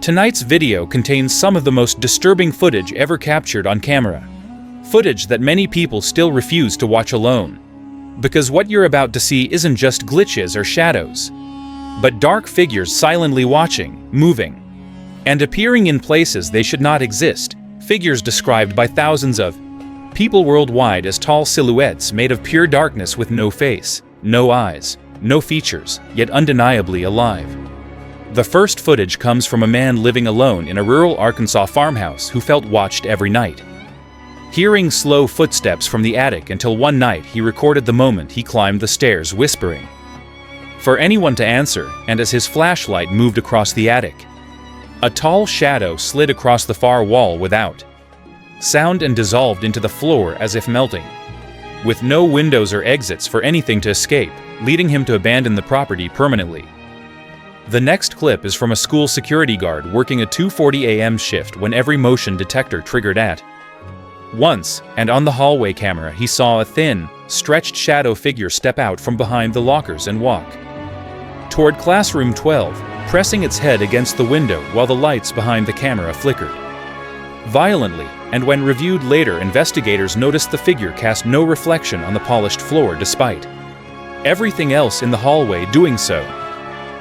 Tonight's video contains some of the most disturbing footage ever captured on camera. Footage that many people still refuse to watch alone. Because what you're about to see isn't just glitches or shadows, but dark figures silently watching, moving, and appearing in places they should not exist, figures described by thousands of people worldwide as tall silhouettes made of pure darkness with no face, no eyes, no features, yet undeniably alive. The first footage comes from a man living alone in a rural Arkansas farmhouse who felt watched every night. Hearing slow footsteps from the attic until one night he recorded the moment he climbed the stairs whispering for anyone to answer, and as his flashlight moved across the attic, a tall shadow slid across the far wall without sound and dissolved into the floor as if melting, with no windows or exits for anything to escape, leading him to abandon the property permanently. The next clip is from a school security guard working a 2:40 a.m. shift when every motion detector triggered at once, and on the hallway camera he saw a thin, stretched shadow figure step out from behind the lockers and walk toward classroom 12, pressing its head against the window while the lights behind the camera flickered violently, and when reviewed later, investigators noticed the figure cast no reflection on the polished floor despite everything else in the hallway doing so.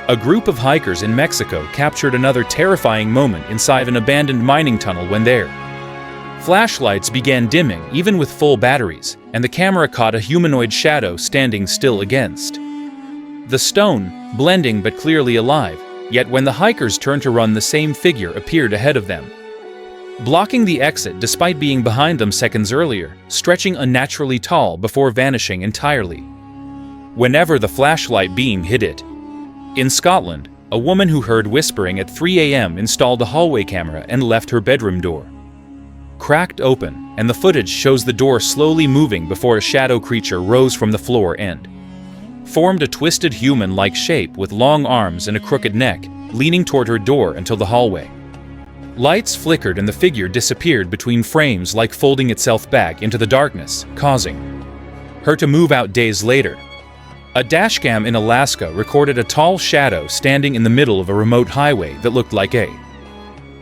A group of hikers in Mexico captured another terrifying moment inside an abandoned mining tunnel when their flashlights began dimming even with full batteries, and the camera caught a humanoid shadow standing still against the stone, blending but clearly alive, yet when the hikers turned to run, the same figure appeared ahead of them, blocking the exit despite being behind them seconds earlier, stretching unnaturally tall before vanishing entirely whenever the flashlight beam hit it. In Scotland, a woman who heard whispering at 3 a.m. installed a hallway camera and left her bedroom door cracked open, and the footage shows the door slowly moving before a shadow creature rose from the floor and formed a twisted human-like shape with long arms and a crooked neck, leaning toward her door until the hallway lights flickered and the figure disappeared between frames, like folding itself back into the darkness, causing her to move out days later. A dashcam in Alaska recorded a tall shadow standing in the middle of a remote highway that looked like a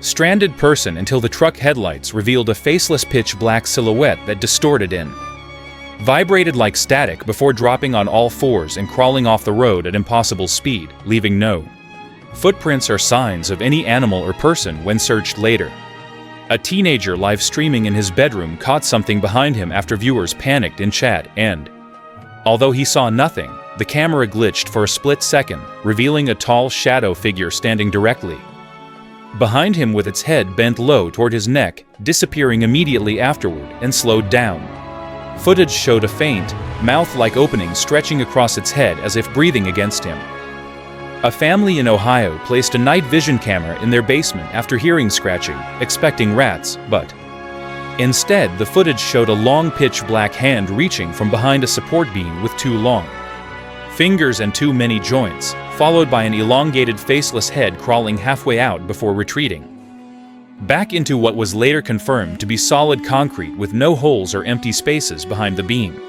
stranded person until the truck headlights revealed a faceless pitch-black silhouette that distorted and vibrated like static before dropping on all fours and crawling off the road at impossible speed, leaving no footprints or signs of any animal or person when searched later. A teenager live streaming in his bedroom caught something behind him after viewers panicked in chat, and although he saw nothing, the camera glitched for a split second, revealing a tall shadow figure standing directly behind him with its head bent low toward his neck, disappearing immediately afterward and slowed down. Footage showed a faint, mouth-like opening stretching across its head as if breathing against him. A family in Ohio placed a night vision camera in their basement after hearing scratching, expecting rats, but instead the footage showed a long pitch-black hand reaching from behind a support beam with two long fingers and too many joints, followed by an elongated faceless head crawling halfway out before retreating back into what was later confirmed to be solid concrete with no holes or empty spaces behind the beam.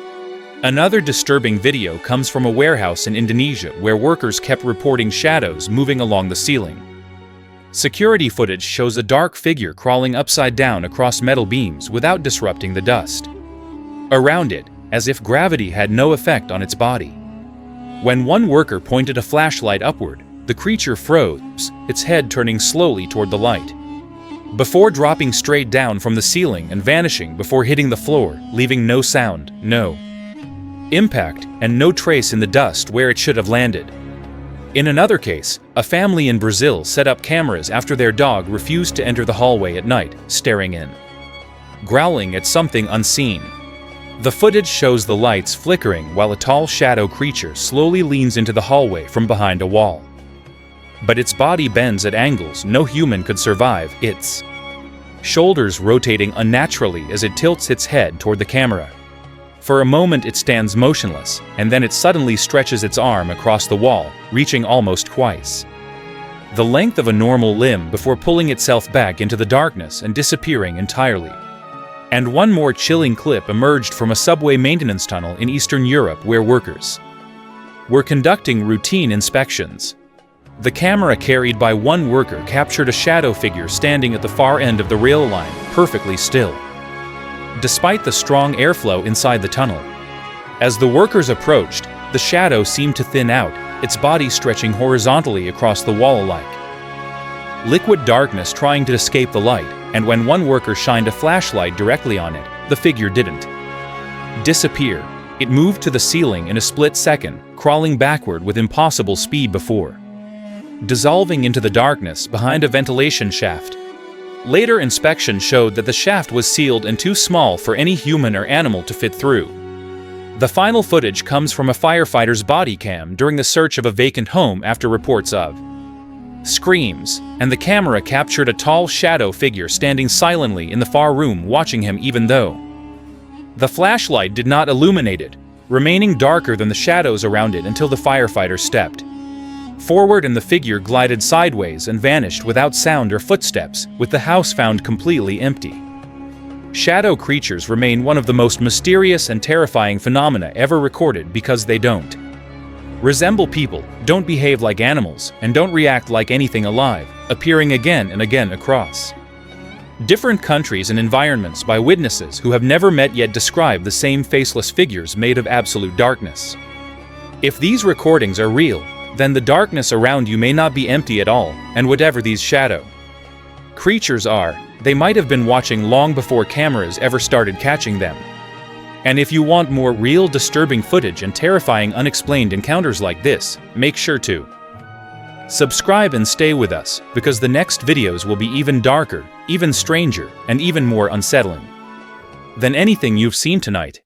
Another disturbing video comes from a warehouse in Indonesia where workers kept reporting shadows moving along the ceiling. Security footage shows a dark figure crawling upside down across metal beams without disrupting the dust around it, as if gravity had no effect on its body. When one worker pointed a flashlight upward, the creature froze, its head turning slowly toward the light, before dropping straight down from the ceiling and vanishing before hitting the floor, leaving no sound, no impact, and no trace in the dust where it should have landed. In another case, a family in Brazil set up cameras after their dog refused to enter the hallway at night, staring in, growling at something unseen. The footage shows the lights flickering while a tall shadow creature slowly leans into the hallway from behind a wall. But its body bends at angles no human could survive, its shoulders rotating unnaturally as it tilts its head toward the camera. For a moment it stands motionless, and then it suddenly stretches its arm across the wall, reaching almost twice the length of a normal limb before pulling itself back into the darkness and disappearing entirely. And one more chilling clip emerged from a subway maintenance tunnel in Eastern Europe where workers were conducting routine inspections. The camera carried by one worker captured a shadow figure standing at the far end of the rail line, perfectly still, despite the strong airflow inside the tunnel. As the workers approached, the shadow seemed to thin out, its body stretching horizontally across the wall like liquid darkness trying to escape the light, and when one worker shined a flashlight directly on it, the figure didn't disappear. It moved to the ceiling in a split second, crawling backward with impossible speed before dissolving into the darkness behind a ventilation shaft. Later inspection showed that the shaft was sealed and too small for any human or animal to fit through. The final footage comes from a firefighter's body cam during the search of a vacant home after reports of screams, and the camera captured a tall shadow figure standing silently in the far room watching him even though the flashlight did not illuminate it, remaining darker than the shadows around it until the firefighter stepped forward and the figure glided sideways and vanished without sound or footsteps, with the house found completely empty. Shadow creatures remain one of the most mysterious and terrifying phenomena ever recorded because they don't resemble people, don't behave like animals, and don't react like anything alive, appearing again and again across different countries and environments by witnesses who have never met yet describe the same faceless figures made of absolute darkness. If these recordings are real, then the darkness around you may not be empty at all, and whatever these shadow creatures are, they might have been watching long before cameras ever started catching them. And if you want more real disturbing footage and terrifying unexplained encounters like this, make sure to subscribe and stay with us, because the next videos will be even darker, even stranger, and even more unsettling than anything you've seen tonight.